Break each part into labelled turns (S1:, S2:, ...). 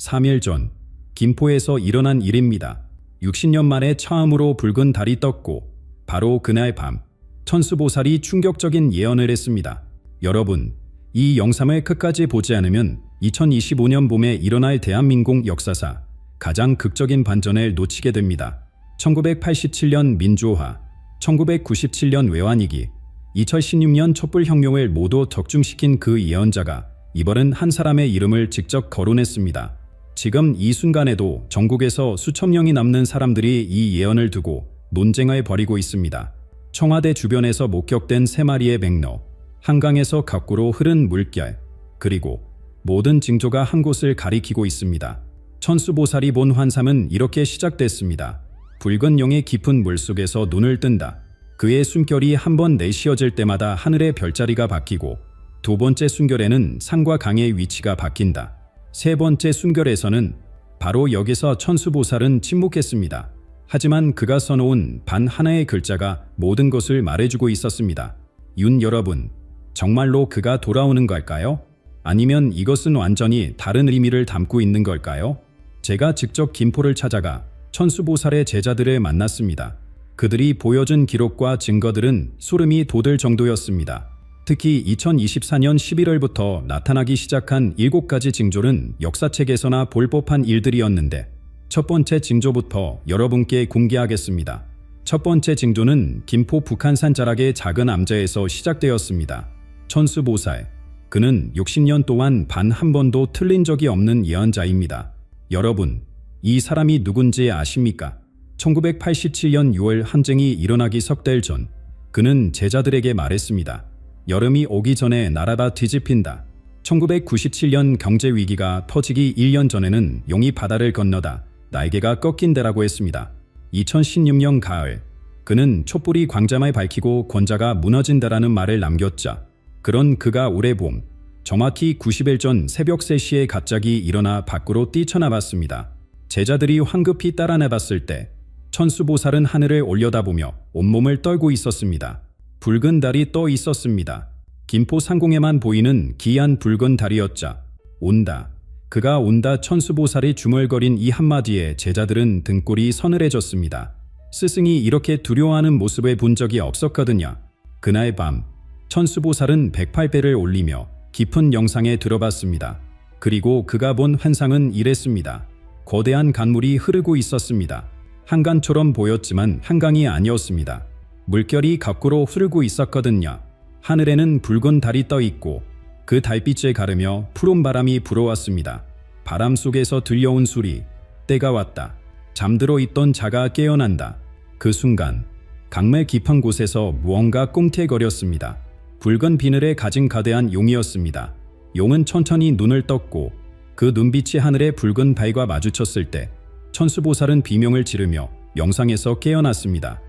S1: 3일 전 김포에서 일어난 일입니다. 60년 만에 처음으로 붉은 달이 떴고 바로 그날 밤 천수보살이 충격적인 예언을 했습니다. 여러분, 이 영상을 끝까지 보지 않으면 2025년 봄에 일어날 대한민국 역사상 가장 극적인 반전을 놓치게 됩니다. 1987년 민주화, 1997년 외환위기, 2016년 촛불혁명을 모두 적중시킨 그 예언자가 이번엔 한 사람의 이름을 직접 거론했습니다. 지금 이 순간에도 전국에서 수천 명이 남는 사람들이 이 예언을 두고 논쟁을 벌이고 있습니다. 청와대 주변에서 목격된 3마리의 백로, 한강에서 거꾸로 흐른 물결, 그리고 모든 징조가 한 곳을 가리키고 있습니다. 천수보살이 본 환상은 이렇게 시작됐습니다. 붉은 용의 깊은 물속에서 눈을 뜬다. 그의 숨결이 한 번 내쉬어질 때마다 하늘의 별자리가 바뀌고, 두 번째 숨결에는 산과 강의 위치가 바뀐다. 세 번째 숨결에서는 바로 여기서 천수보살은 침묵했습니다. 하지만 그가 써놓은 반 하나의 글자가 모든 것을 말해주고 있었습니다. 윤 여러분, 정말로 그가 돌아오는 걸까요? 아니면 이것은 완전히 다른 의미를 담고 있는 걸까요? 제가 직접 김포를 찾아가 천수보살의 제자들을 만났습니다. 그들이 보여준 기록과 증거들은 소름이 돋을 정도였습니다. 특히 2024년 11월부터 나타나기 시작한 7가지 징조는 역사책에서나 볼 법한 일들이었는데, 첫 번째 징조부터 여러분께 공개하겠습니다. 첫 번째 징조는 김포 북한산 자락의 작은 암자에서 시작되었습니다. 천수보살, 그는 60년 동안 단 한 번도 틀린 적이 없는 예언자입니다. 여러분, 이 사람이 누군지 아십니까? 1987년 6월 항쟁이 일어나기 석 달 전, 그는 제자들에게 말했습니다. 여름이 오기 전에 나라가 뒤집힌다. 1997년 경제위기가 터지기 1년 전에는 용이 바다를 건너다 날개가 꺾인다라고 했습니다. 2016년 가을, 그는 촛불이 광장을 밝히고 권자가 무너진다라는 말을 남겼자, 그런 그가 올해 봄, 정확히 90일 전 새벽 3시에 갑자기 일어나 밖으로 뛰쳐나왔습니다. 제자들이 황급히 따라나봤을 때 천수보살은 하늘을 올려다보며 온몸을 떨고 있었습니다. 붉은 달이 떠 있었습니다. 김포 상공에만 보이는 기이한 붉은 달이었자, 온다. 그가 온다. 천수보살이 중얼거린 이 한마디에 제자들은 등골이 서늘해졌습니다. 스승이 이렇게 두려워하는 모습을 본 적이 없었거든요. 그날 밤, 천수보살은 108배를 올리며 깊은 영상에 들어봤습니다. 그리고 그가 본 환상은 이랬습니다. 거대한 강물이 흐르고 있었습니다. 한강처럼 보였지만 한강이 아니었습니다. 물결이 거꾸로 흐르고 있었거든요. 하늘에는 붉은 달이 떠 있고 그 달빛을 가르며 푸른 바람이 불어왔습니다. 바람 속에서 들려온 소리, 때가 왔다. 잠들어 있던 자가 깨어난다. 그 순간 강물 깊은 곳에서 무언가 꽁태거렸습니다. 붉은 비늘에 가진 거대한 용이었습니다. 용은 천천히 눈을 떴고 그 눈빛이 하늘의 붉은 달과 마주쳤을 때 천수보살은 비명을 지르며 영상에서 깨어났습니다.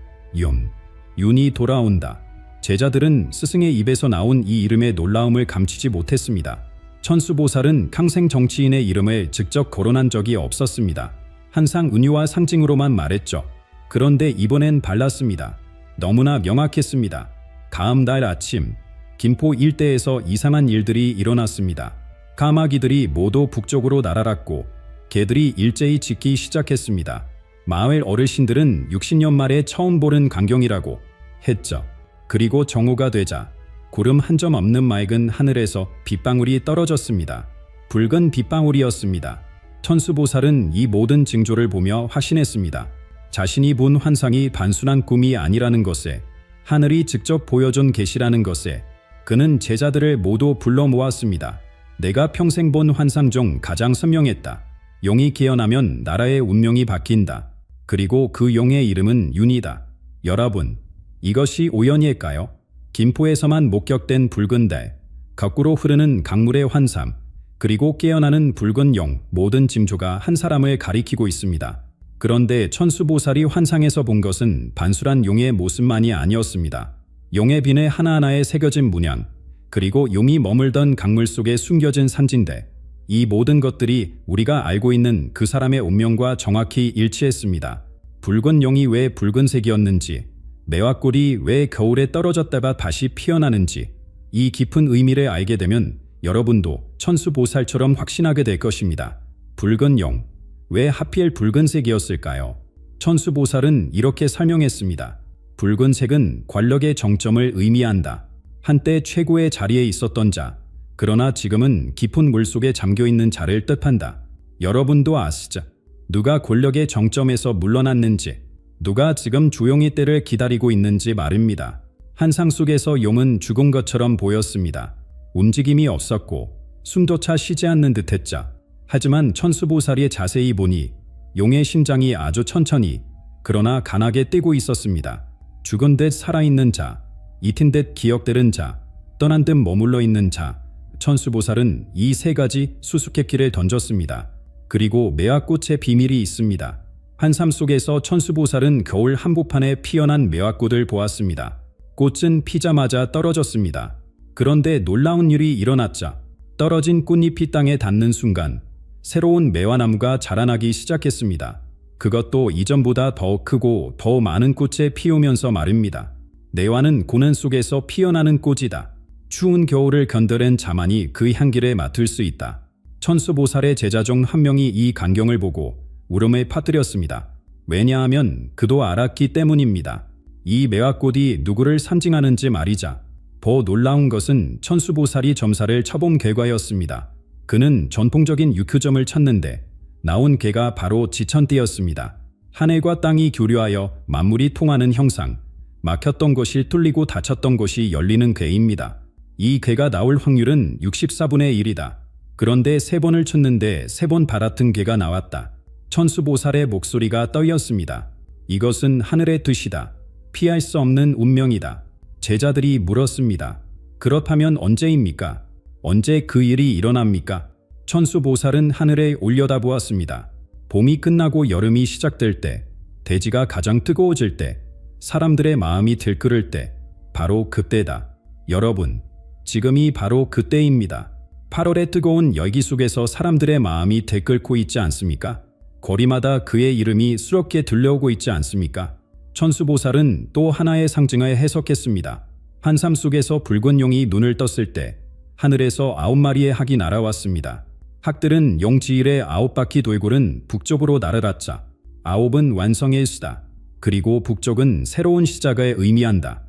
S1: 윤이 돌아온다. 제자들은 스승의 입에서 나온 이 이름의 놀라움을 감추지 못했습니다. 천수보살은 평생 정치인의 이름을 직접 거론한 적이 없었습니다. 항상 은유와 상징으로만 말했죠. 그런데 이번엔 달랐습니다. 너무나 명확했습니다. 다음 날 아침, 김포 일대에서 이상한 일들이 일어났습니다. 까마귀들이 모두 북쪽으로 날아갔고 개들이 일제히 짖기 시작했습니다. 마을 어르신들은 60년 만에 처음 보는 광경이라고 했죠. 그리고 정오가 되자 구름 한 점 없는 맑은 하늘에서 빗방울이 떨어졌습니다. 붉은 빗방울이었습니다. 천수보살은 이 모든 징조를 보며 확신했습니다. 자신이 본 환상이 단순한 꿈이 아니라는 것에, 하늘이 직접 보여준 계시라는 것에 그는 제자들을 모두 불러 모았습니다. 내가 평생 본 환상 중 가장 선명했다. 용이 깨어나면 나라의 운명이 바뀐다. 그리고 그 용의 이름은 윤이다. 여러분, 이것이 우연일까요? 김포에서만 목격된 붉은 달, 거꾸로 흐르는 강물의 환상, 그리고 깨어나는 붉은 용, 모든 징조가 한 사람을 가리키고 있습니다. 그런데 천수보살이 환상에서 본 것은 단순한 용의 모습만이 아니었습니다. 용의 비늘 하나하나에 새겨진 문양, 그리고 용이 머물던 강물 속에 숨겨진 산진대, 이 모든 것들이 우리가 알고 있는 그 사람의 운명과 정확히 일치했습니다. 붉은 용이 왜 붉은색이었는지, 매화꽃이 왜 겨울에 떨어졌다가 다시 피어나는지, 이 깊은 의미를 알게 되면 여러분도 천수보살처럼 확신하게 될 것입니다. 붉은 용. 왜 하필 붉은색이었을까요? 천수보살은 이렇게 설명했습니다. 붉은색은 권력의 정점을 의미한다. 한때 최고의 자리에 있었던 자, 그러나 지금은 깊은 물속에 잠겨있는 자를 뜻한다. 여러분도 아시죠? 누가 권력의 정점에서 물러났는지, 누가 지금 조용히 때를 기다리고 있는지 말입니다. 환상 속에서 용은 죽은 것처럼 보였습니다. 움직임이 없었고 숨조차 쉬지 않는 듯했죠. 하지만 천수보살이 자세히 보니 용의 심장이 아주 천천히 그러나 강하게 뛰고 있었습니다. 죽은 듯 살아있는 자, 잊힌 듯 기억되는 자, 떠난 듯 머물러 있는 자. 천수보살은 이 세 가지 수수께끼를 던졌습니다. 그리고 매화꽃의 비밀이 있습니다. 환상 속에서 천수보살은 겨울 한복판에 피어난 매화꽃을 보았습니다. 꽃은 피자마자 떨어졌습니다. 그런데 놀라운 일이 일어났자 떨어진 꽃잎이 땅에 닿는 순간 새로운 매화나무가 자라나기 시작했습니다. 그것도 이전보다 더 크고 더 많은 꽃에 피우면서 말입니다. 매화는 고난 속에서 피어나는 꽃이다. 추운 겨울을 견뎌낸 자만이 그 향기를 맡을 수 있다. 천수보살의 제자 중 한 명이 이 광경을 보고 울음에 퍼뜨렸습니다. 왜냐하면 그도 알았기 때문입니다. 이 매화꽃이 누구를 상징하는지 말이자. 더 놀라운 것은 천수보살이 점사를 쳐본 결과였습니다. 그는 전통적인 유큐점을 찾는데 나온 개가 바로 지천띠였습니다. 하늘과 땅이 교류하여 만물이 통하는 형상, 막혔던 것이 뚫리고 닫혔던 것이 열리는 괴입니다. 이 괴가 나올 확률은 64분의 1이다. 그런데 3번을 쳤는데 3번 바라튼 괴가 나왔다. 천수보살의 목소리가 떨렸습니다. 이것은 하늘의 뜻이다. 피할 수 없는 운명이다. 제자들이 물었습니다. 그렇다면 언제입니까? 언제 그 일이 일어납니까? 천수보살은 하늘에 올려다보았습니다. 봄이 끝나고 여름이 시작될 때, 대지가 가장 뜨거워질 때, 사람들의 마음이 들끓을 때, 바로 그때다. 여러분, 지금이 바로 그때입니다. 8월의 뜨거운 열기 속에서 사람들의 마음이 들끓고 있지 않습니까? 거리마다 그의 이름이 수렵게 들려오고 있지 않습니까? 천수보살은 또 하나의 상징을 해석했습니다. 한삼 속에서 붉은 용이 눈을 떴을 때 하늘에서 9마리의 학이 날아왔습니다. 학들은 용지일의 9바퀴 돌고는 북쪽으로 날아갔자. 9은 완성의 수다. 그리고 북쪽은 새로운 시작을 의미한다.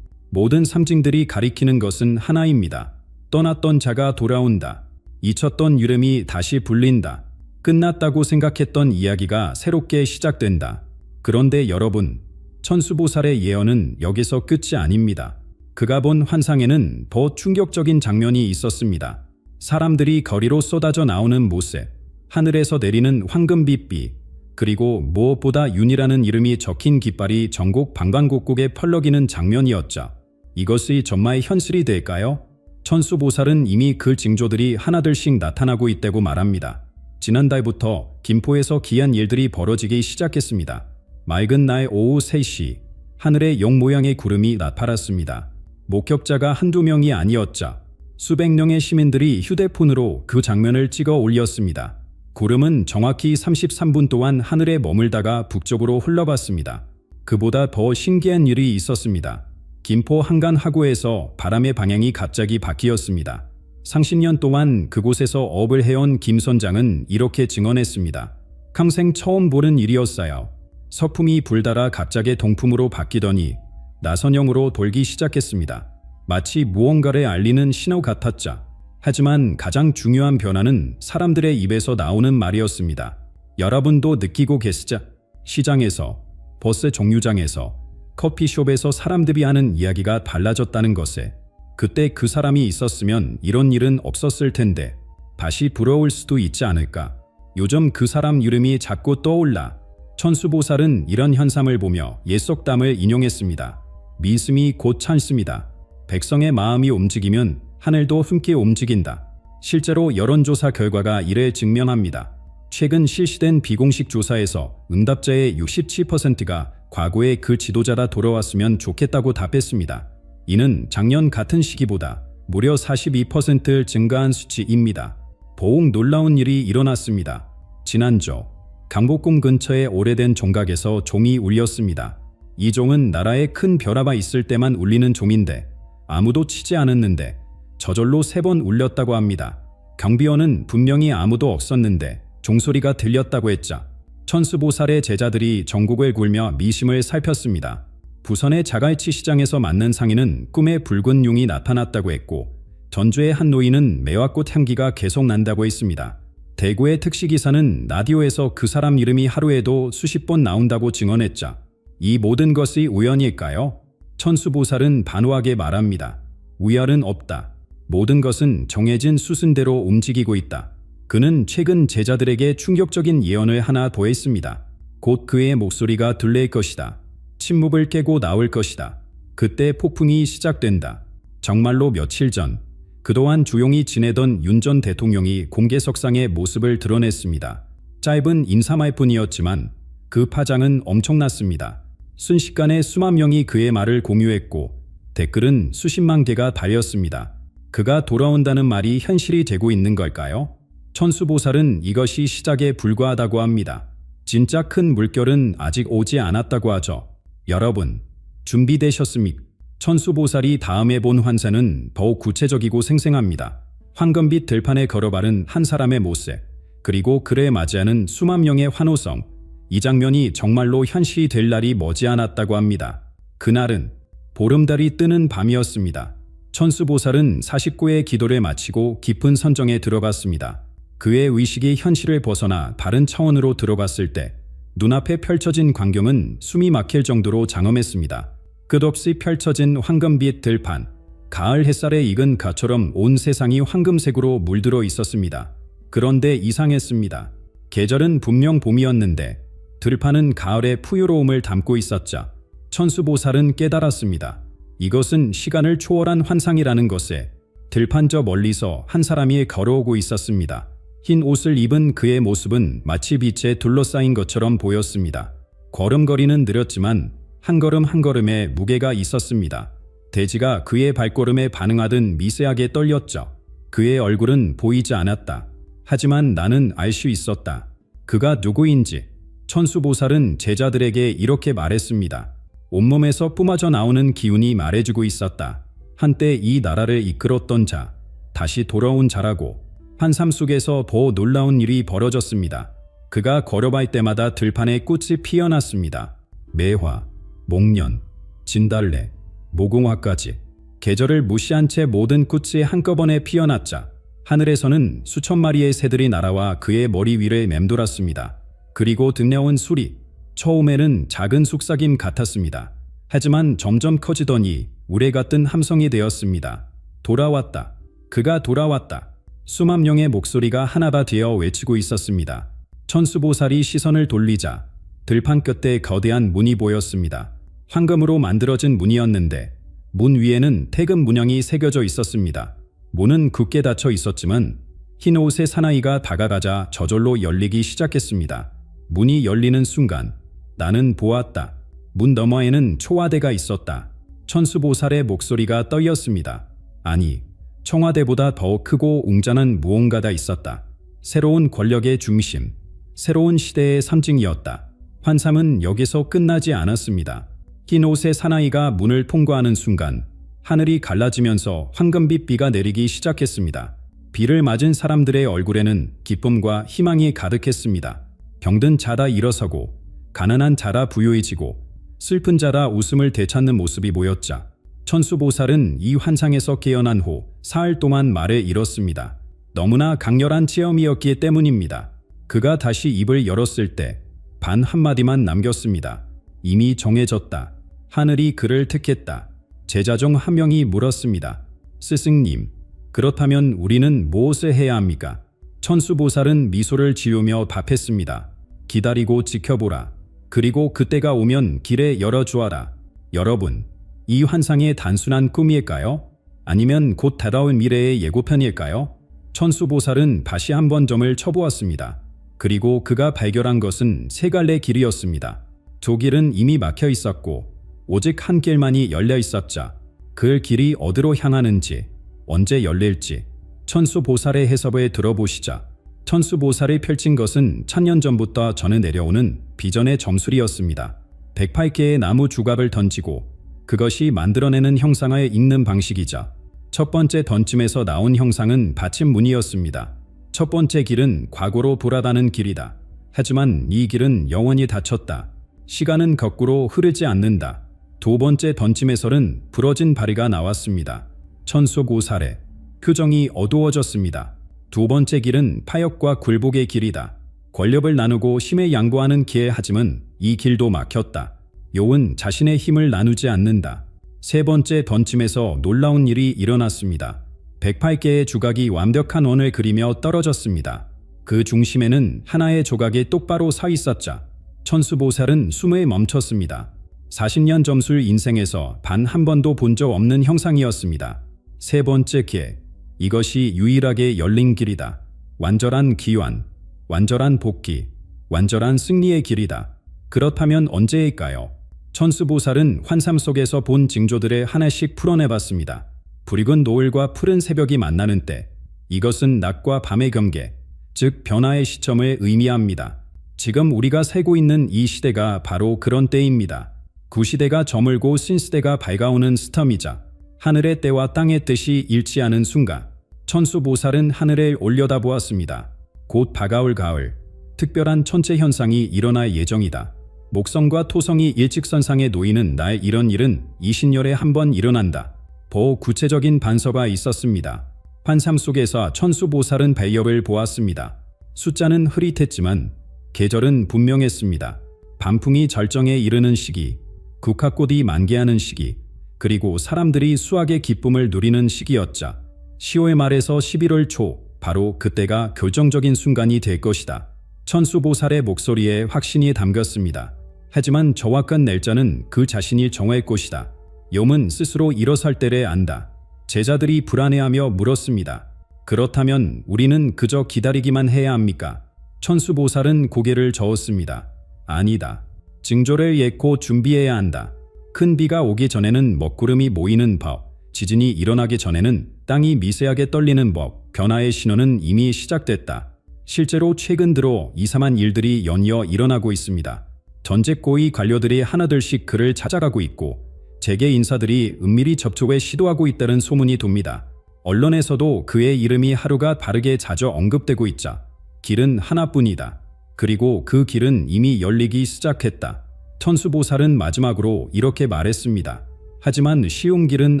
S1: 모든 상징들이 가리키는 것은 하나입니다. 떠났던 자가 돌아온다. 잊혔던 이름이 다시 불린다. 끝났다고 생각했던 이야기가 새롭게 시작된다. 그런데 여러분, 천수보살의 예언은 여기서 끝이 아닙니다. 그가 본 환상에는 더 충격적인 장면이 있었습니다. 사람들이 거리로 쏟아져 나오는 모습, 하늘에서 내리는 황금빛비, 그리고 무엇보다 윤이라는 이름이 적힌 깃발이 전국 방방곡곡에 펄럭이는 장면이었죠. 이것이 정말 현실이 될까요? 천수보살은 이미 그 징조들이 하나둘씩 나타나고 있다고 말합니다. 지난달부터 김포에서 기이한 일들이 벌어지기 시작했습니다. 맑은 날 오후 3시, 하늘에 용 모양의 구름이 나타났습니다. 목격자가 한두 명이 아니었자 수백 명의 시민들이 휴대폰으로 그 장면을 찍어 올렸습니다. 구름은 정확히 33분 동안 하늘에 머물다가 북쪽으로 흘러갔습니다. 그보다 더 신기한 일이 있었습니다. 김포 한간 하구에서 바람의 방향이 갑자기 바뀌었습니다. 30년 동안 그곳에서 업을 해온 김 선장은 이렇게 증언했습니다. 평생 처음 보는 일이었어요. 서품이 불달아 갑자기 동품으로 바뀌더니 나선형으로 돌기 시작했습니다. 마치 무언가를 알리는 신호 같았죠. 하지만 가장 중요한 변화는 사람들의 입에서 나오는 말이었습니다. 여러분도 느끼고 계시죠? 시장에서, 버스 정류장에서, 커피숍에서 사람들이 하는 이야기가 달라졌다는 것에 그때 그 사람이 있었으면 이런 일은 없었을 텐데 다시 부러울 수도 있지 않을까. 요즘 그 사람 이름이 자꾸 떠올라. 천수보살은 이런 현상을 보며 옛 속담을 인용했습니다. 믿음이 곧 찬스입니다. 백성의 마음이 움직이면 하늘도 함께 움직인다. 실제로 여론조사 결과가 이를 증명합니다. 최근 실시된 비공식 조사에서 응답자의 67%가 과거에 그 지도자라 돌아왔으면 좋겠다고 답했습니다. 이는 작년 같은 시기보다 무려 42% 증가한 수치입니다. 더욱 놀라운 일이 일어났습니다. 지난주 강복궁 근처의 오래된 종각에서 종이 울렸습니다. 이 종은 나라에 큰 벼라가 있을 때만 울리는 종인데 아무도 치지 않았는데 저절로 3번 울렸다고 합니다. 경비원은 분명히 아무도 없었는데 종소리가 들렸다고 했자 천수보살의 제자들이 전국을 굴며 미심을 살폈습니다. 부선의 자갈치 시장에서 맞는 상인은 꿈에 붉은 용이 나타났다고 했고 전주의 한 노인은 매화꽃 향기가 계속 난다고 했습니다. 대구의 특시기사는 라디오에서 그 사람 이름이 하루에도 수십 번 나온다고 증언했자 이 모든 것이 우연일까요? 천수보살은 단호하게 말합니다. 우열은 없다. 모든 것은 정해진 수순대로 움직이고 있다. 그는 최근 제자들에게 충격적인 예언을 하나 더했습니다. 곧 그의 목소리가 들릴 것이다. 침묵을 깨고 나올 것이다. 그때 폭풍이 시작된다. 정말로 며칠 전 그동안 조용히 지내던 윤 전 대통령이 공개석상의 모습을 드러냈습니다. 짧은 인사말뿐이었지만 그 파장은 엄청났습니다. 순식간에 수만 명이 그의 말을 공유했고 댓글은 수십만 개가 달렸습니다. 그가 돌아온다는 말이 현실이 되고 있는 걸까요? 천수보살은 이것이 시작에 불과하다고 합니다. 진짜 큰 물결은 아직 오지 않았다고 하죠. 여러분, 준비되셨습니까? 천수보살이 다음에 본 환상은 더욱 구체적이고 생생합니다. 황금빛 들판에 걸어바른 한 사람의 모습, 그리고 그를 맞이하는 수만 명의 환호성. 이 장면이 정말로 현실이 될 날이 머지않았다고 합니다. 그날은 보름달이 뜨는 밤이었습니다. 천수보살은 49의 기도를 마치고 깊은 선정에 들어갔습니다. 그의 의식이 현실을 벗어나 다른 차원으로 들어갔을 때 눈앞에 펼쳐진 광경은 숨이 막힐 정도로 장엄했습니다. 끝없이 펼쳐진 황금빛 들판, 가을 햇살에 익은 가처럼 온 세상이 황금색으로 물들어 있었습니다. 그런데 이상했습니다. 계절은 분명 봄이었는데 들판은 가을의 푸요로움을 담고 있었자 천수보살은 깨달았습니다. 이것은 시간을 초월한 환상이라는 것에 들판 저 멀리서 한 사람이 걸어오고 있었습니다. 흰 옷을 입은 그의 모습은 마치 빛에 둘러싸인 것처럼 보였습니다. 걸음걸이는 느렸지만 한 걸음 한 걸음에 무게가 있었습니다. 대지가 그의 발걸음에 반응하듯 미세하게 떨렸죠. 그의 얼굴은 보이지 않았다. 하지만 나는 알 수 있었다. 그가 누구인지. 천수보살은 제자들에게 이렇게 말했습니다. 온몸에서 뿜어져 나오는 기운이 말해주고 있었다. 한때 이 나라를 이끌었던 자, 다시 돌아온 자라고. 환상 속에서 더 놀라운 일이 벌어졌습니다. 그가 걸어갈 때마다 들판에 꽃이 피어났습니다. 매화, 목련, 진달래, 모공화까지. 계절을 무시한 채 모든 꽃이 한꺼번에 피어났자 하늘에서는 수천 마리의 새들이 날아와 그의 머리 위를 맴돌았습니다. 그리고 들려온 소리, 처음에는 작은 속삭임 같았습니다. 하지만 점점 커지더니 우레 같은 함성이 되었습니다. 돌아왔다. 그가 돌아왔다. 수만 명의 목소리가 하나가 되어 외치고 있었습니다. 천수보살이 시선을 돌리자 들판 끝에 거대한 문이 보였습니다. 황금으로 만들어진 문이었는데 문 위에는 태금 문양이 새겨져 있었습니다. 문은 굳게 닫혀 있었지만 흰 옷의 사나이가 다가가자 저절로 열리기 시작했습니다. 문이 열리는 순간 나는 보았다. 문 너머에는 초화대가 있었다. 천수보살의 목소리가 떨렸습니다. 아니, 청와대보다 더 크고 웅장한 무언가가 있었다. 새로운 권력의 중심, 새로운 시대의 상징이었다. 환상은 여기서 끝나지 않았습니다. 흰 옷의 사나이가 문을 통과하는 순간 하늘이 갈라지면서 황금빛 비가 내리기 시작했습니다. 비를 맞은 사람들의 얼굴에는 기쁨과 희망이 가득했습니다. 병든 자라 일어서고 가난한 자라 부유해지고 슬픈 자라 웃음을 되찾는 모습이 보였자 천수보살은 이 환상에서 깨어난 후 사흘 동안 말을 잃었습니다. 너무나 강렬한 체험이었기 때문입니다. 그가 다시 입을 열었을 때 단 한마디만 남겼습니다. 이미 정해졌다. 하늘이 그를 택했다. 제자 중 한 명이 물었습니다. 스승님, 그렇다면 우리는 무엇을 해야 합니까? 천수보살은 미소를 지으며 답했습니다. 기다리고 지켜보라. 그리고 그때가 오면 길에 열어주어라. 여러분, 이 환상이 단순한 꿈일까요? 아니면 곧 다가올 미래의 예고편일까요? 천수보살은 다시 한번 점을 쳐보았습니다. 그리고 그가 발견한 것은 세 갈래 길이었습니다. 두 길은 이미 막혀 있었고 오직 한 길만이 열려 있었자 그 길이 어디로 향하는지, 언제 열릴지 천수보살의 해석을 들어보시자 천수보살이 펼친 것은 1000년 전부터 전해 내려오는 비전의 점술이었습니다. 108개의 나무 주갑을 던지고 그것이 만들어내는 형상을 읽는 방식이자 첫 번째 던짐에서 나온 형상은 받침문이었습니다. 첫 번째 길은 과거로 돌아가는 길이다. 하지만 이 길은 영원히 닫혔다. 시간은 거꾸로 흐르지 않는다. 두 번째 던짐에서는 부러진 바리가 나왔습니다. 천수보살의 표정이 어두워졌습니다. 두 번째 길은 파역과 굴복의 길이다. 권력을 나누고 힘에 양보하는 길 하지만 이 길도 막혔다. 욥은 자신의 힘을 나누지 않는다. 세 번째 던짐에서 놀라운 일이 일어났습니다. 108개의 조각이 완벽한 원을 그리며 떨어졌습니다. 그 중심에는 하나의 조각이 똑바로 서 있었자 천수보살은 숨을 멈췄습니다. 40년 점술 인생에서 단 한 번도 본 적 없는 형상이었습니다. 세 번째 길, 이것이 유일하게 열린 길이다. 완전한 기환, 완전한 복귀, 완전한 승리의 길이다. 그렇다면 언제일까요? 천수보살은 환상 속에서 본 징조들을 하나씩 풀어내봤습니다. 붉은 노을과 푸른 새벽이 만나는 때, 이것은 낮과 밤의 경계, 즉 변화의 시점을 의미합니다. 지금 우리가 살고 있는 이 시대가 바로 그런 때입니다. 구시대가 저물고 신시대가 밝아오는 스텀이자 하늘의 때와 땅의 뜻이 일치하는 순간, 천수보살은 하늘을 올려다보았습니다. 곧 다가올 가을, 특별한 천체 현상이 일어날 예정이다. 목성과 토성이 일직선상에 놓이는 날, 이런 일은 20년에 한 번 일어난다. 더 구체적인 반서가 있었습니다. 환상 속에서 천수보살은 배엽을 보았습니다. 숫자는 흐릿했지만 계절은 분명했습니다. 밤풍이 절정에 이르는 시기, 국화꽃이 만개하는 시기, 그리고 사람들이 수확의 기쁨을 누리는 시기였자 10월 말에서 11월 초, 바로 그때가 결정적인 순간이 될 것이다. 천수보살의 목소리에 확신이 담겼습니다. 하지만 정확한 날짜는 그 자신이 정할 것이다. 욥은 스스로 일어설 때를 안다. 제자들이 불안해하며 물었습니다. 그렇다면 우리는 그저 기다리기만 해야 합니까? 천수보살은 고개를 저었습니다. 아니다. 징조를 싣고 준비해야 한다. 큰 비가 오기 전에는 먹구름이 모이는 법, 지진이 일어나기 전에는 땅이 미세하게 떨리는 법, 변화의 신호는 이미 시작됐다. 실제로 최근 들어 이상한 일들이 연이어 일어나고 있습니다. 전직 고위 관료들이 하나둘씩 그를 찾아가고 있고 재계 인사들이 은밀히 접촉에 시도하고 있다는 소문이 돕니다. 언론에서도 그의 이름이 하루가 다르게 자주 언급되고 있자 길은 하나뿐이다. 그리고 그 길은 이미 열리기 시작했다. 천수보살은 마지막으로 이렇게 말했습니다. 하지만 쉬운 길은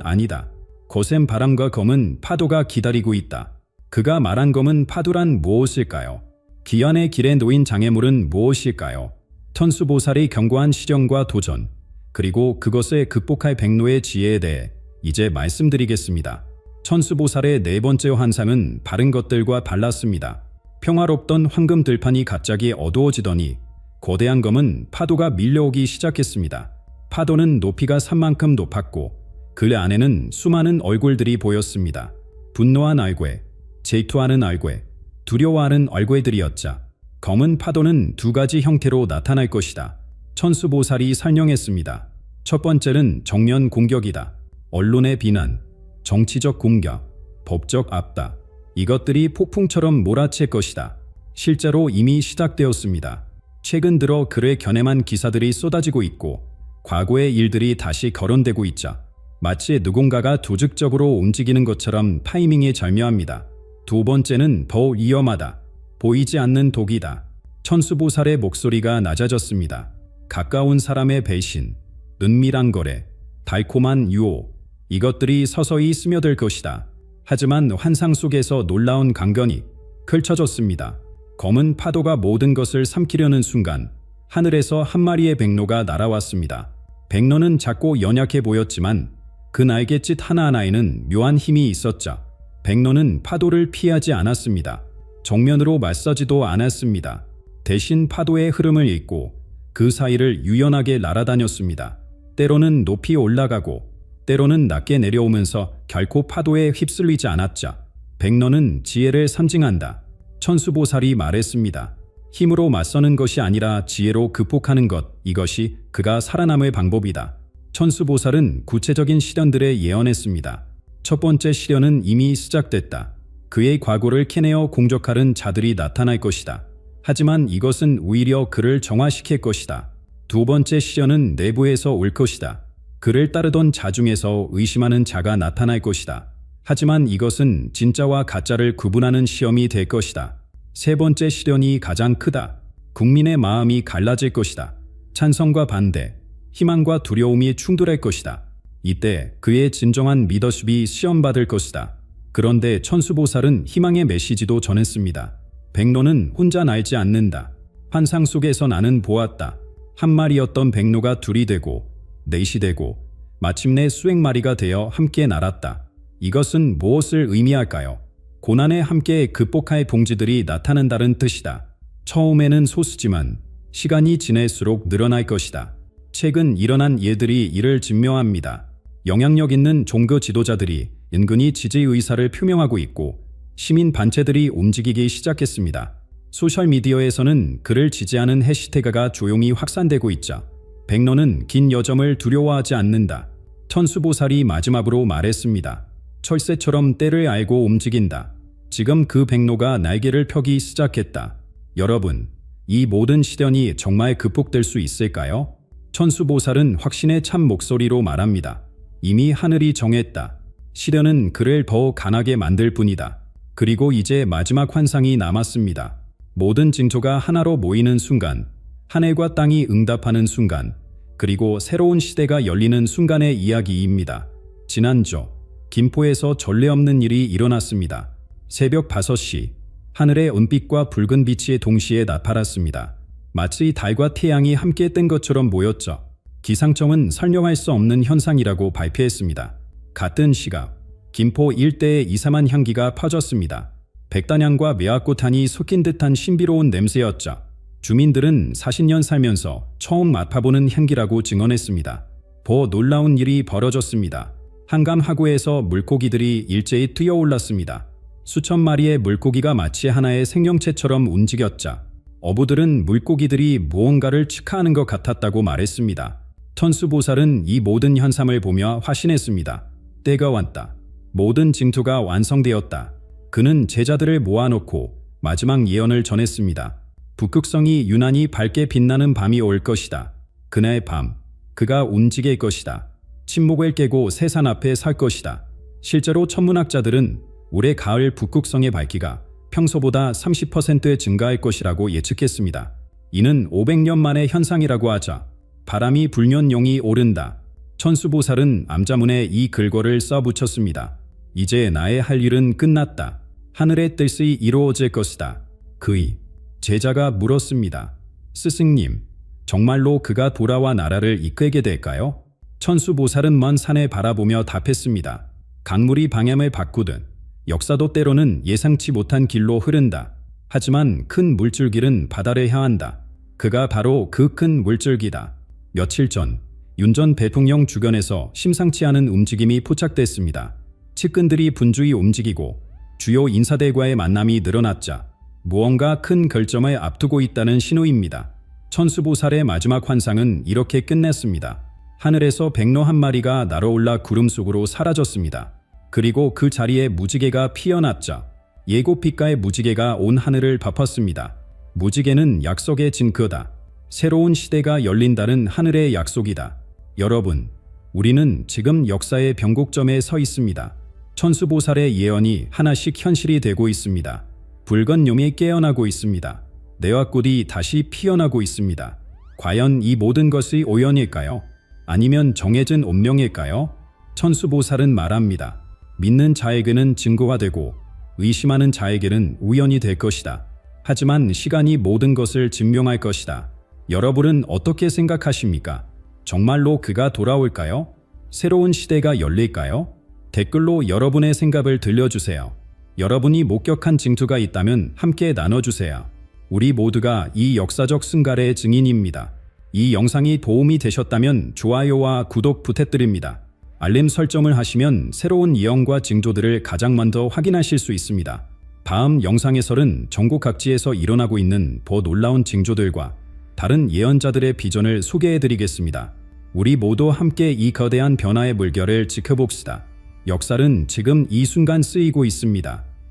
S1: 아니다. 거센 바람과 검은 파도가 기다리고 있다. 그가 말한 검은 파도란 무엇일까요? 기한의 길에 놓인 장애물은 무엇일까요? 천수보살이 경고한 시련과 도전, 그리고 그것을 극복할 백로의 지혜에 대해 이제 말씀드리겠습니다. 천수보살의 네 번째 환상은 다른 것들과 달랐습니다. 평화롭던 황금 들판이 갑자기 어두워지더니 거대한 검은 파도가 밀려오기 시작했습니다. 파도는 높이가 산만큼 높았고 그 안에는 수많은 얼굴들이 보였습니다. 분노한 얼굴, 질투하는 얼굴, 두려워하는 얼굴들이었자 검은 파도는 두 가지 형태로 나타날 것이다. 천수보살이 설명했습니다. 첫 번째는 정면 공격이다. 언론의 비난, 정치적 공격, 법적 압박, 이것들이 폭풍처럼 몰아칠 것이다. 실제로 이미 시작되었습니다. 최근 들어 그를 겨냥한 기사들이 쏟아지고 있고 과거의 일들이 다시 거론되고 있자 마치 누군가가 조직적으로 움직이는 것처럼 타이밍이 절묘합니다. 두 번째는 더 위험하다. 보이지 않는 독이다. 천수보살의 목소리가 낮아졌습니다. 가까운 사람의 배신, 은밀한 거래, 달콤한 유혹, 이것들이 서서히 스며들 것이다. 하지만 환상 속에서 놀라운 강변이 펼쳐졌습니다. 검은 파도가 모든 것을 삼키려는 순간 하늘에서 한 마리의 백로가 날아왔습니다. 백로는 작고 연약해 보였지만 그 날갯짓 하나하나에는 묘한 힘이 있었자 백로는 파도를 피하지 않았습니다. 정면으로 맞서지도 않았습니다. 대신 파도의 흐름을 잇고 그 사이를 유연하게 날아다녔습니다. 때로는 높이 올라가고 때로는 낮게 내려오면서 결코 파도에 휩쓸리지 않았자 백로는 지혜를 상징한다. 천수보살이 말했습니다. 힘으로 맞서는 것이 아니라 지혜로 극복하는 것, 이것이 그가 살아남을 방법이다. 천수보살은 구체적인 시련들에 예언했습니다. 첫 번째 시련은 이미 시작됐다. 그의 과거를 캐내어 공격하는 자들이 나타날 것이다. 하지만 이것은 오히려 그를 정화시킬 것이다. 두 번째 시련은 내부에서 올 것이다. 그를 따르던 자 중에서 의심하는 자가 나타날 것이다. 하지만 이것은 진짜와 가짜를 구분하는 시험이 될 것이다. 세 번째 시련이 가장 크다. 국민의 마음이 갈라질 것이다. 찬성과 반대, 희망과 두려움이 충돌할 것이다. 이때 그의 진정한 리더십이 시험받을 것이다. 그런데 천수보살은 희망의 메시지도 전했습니다. 백로는 혼자 날지 않는다. 환상 속에서 나는 보았다. 한 마리였던 백로가 둘이 되고 넷이 되고 마침내 수백 마리가 되어 함께 날았다. 이것은 무엇을 의미할까요? 고난에 함께 극복할 봉지들이 나타난다는 뜻이다. 처음에는 소수지만 시간이 지날수록 늘어날 것이다. 최근 일어난 일들이 이를 증명합니다. 영향력 있는 종교 지도자들이 은근히 지지 의사를 표명하고 있고 시민 단체들이 움직이기 시작했습니다. 소셜미디어에서는 그를 지지하는 해시태그가 조용히 확산되고 있자 백로는 긴 여정을 두려워하지 않는다. 천수보살이 마지막으로 말했습니다. 철새처럼 때를 알고 움직인다. 지금 그 백로가 날개를 펴기 시작했다. 여러분, 이 모든 시련이 정말 극복될 수 있을까요? 천수보살은 확신의 참 목소리로 말합니다. 이미 하늘이 정했다. 시련은 그를 더욱 강하게 만들 뿐이다. 그리고 이제 마지막 환상이 남았습니다. 모든 징조가 하나로 모이는 순간, 하늘과 땅이 응답하는 순간, 그리고 새로운 시대가 열리는 순간의 이야기입니다. 지난주 김포에서 전례 없는 일이 일어났습니다. 새벽 5시, 하늘에 은빛과 붉은 빛이 동시에 나타났습니다. 마치 달과 태양이 함께 뜬 것처럼 보였죠. 기상청은 설명할 수 없는 현상이라고 발표했습니다. 같은 시각, 김포 일대에 이상한 향기가 퍼졌습니다. 백단향과 매화꽃향이 섞인 듯한 신비로운 냄새였죠. 주민들은 40년 살면서 처음 맡아보는 향기라고 증언했습니다. 더 놀라운 일이 벌어졌습니다. 한강 하구에서 물고기들이 일제히 뛰어올랐습니다. 수천 마리의 물고기가 마치 하나의 생명체처럼 움직였자 어부들은 물고기들이 무언가를 축하하는 것 같았다고 말했습니다. 천수보살은 이 모든 현상을 보며 화신했습니다. 때가 왔다. 모든 징조가 완성되었다. 그는 제자들을 모아놓고 마지막 예언을 전했습니다. 북극성이 유난히 밝게 빛나는 밤이 올 것이다. 그날 밤, 그가 움직일 것이다. 침묵을 깨고 새산 앞에 설 것이다. 실제로 천문학자들은 올해 가을 북극성의 밝기가 평소보다 30% 증가할 것이라고 예측했습니다. 이는 500년 만의 현상이라고 하자 바람이 불면 용이 오른다. 천수보살은 암자문에 이 글거를 써붙였습니다. 이제 나의 할 일은 끝났다. 하늘의 뜻이 이루어질 것이다. 그의 제자가 물었습니다. 스승님, 정말로 그가 돌아와 나라를 이끌게 될까요? 천수보살은 먼 산을 바라보며 답했습니다. 강물이 방향을 바꾸든 역사도 때로는 예상치 못한 길로 흐른다. 하지만 큰 물줄기는 바다를 향한다. 그가 바로 그 큰 물줄기다. 며칠 전 윤 전 대통령 주변에서 심상치 않은 움직임이 포착됐습니다. 측근들이 분주히 움직이고 주요 인사들과의 만남이 늘어났자 무언가 큰 결정을 앞두고 있다는 신호입니다. 천수보살의 마지막 환상은 이렇게 끝냈습니다. 하늘에서 백로 한 마리가 날아올라 구름 속으로 사라졌습니다. 그리고 그 자리에 무지개가 피어났자 예고빛깔 무지개가 온 하늘을 덮었습니다. 무지개는 약속의 징표다. 새로운 시대가 열린다는 하늘의 약속이다. 여러분, 우리는 지금 역사의 변곡점에 서 있습니다. 천수보살의 예언이 하나씩 현실이 되고 있습니다. 붉은 용이 깨어나고 있습니다. 내화꽃이 다시 피어나고 있습니다. 과연 이 모든 것이 우연일까요? 아니면 정해진 운명일까요? 천수보살은 말합니다. 믿는 자에게는 증거가 되고 의심하는 자에게는 우연이 될 것이다. 하지만 시간이 모든 것을 증명할 것이다. 여러분은 어떻게 생각하십니까? 정말로 그가 돌아올까요? 새로운 시대가 열릴까요? 댓글로 여러분의 생각을 들려주세요. 여러분이 목격한 징조가 있다면 함께 나눠주세요. 우리 모두가 이 역사적 순간의 증인입니다. 이 영상이 도움이 되셨다면 좋아요와 구독 부탁드립니다. 알림 설정을 하시면 새로운 예언과 징조들을 가장 먼저 확인하실 수 있습니다. 다음 영상에서는 전국 각지에서 일어나고 있는 더 놀라운 징조들과 다른 예언자들의 비전을 소개해드리겠습니다. 우리 모두 함께 이 거대한 변화의 물결을 지켜봅시다. 역사는 지금 이 순간 쓰이고 있습니다.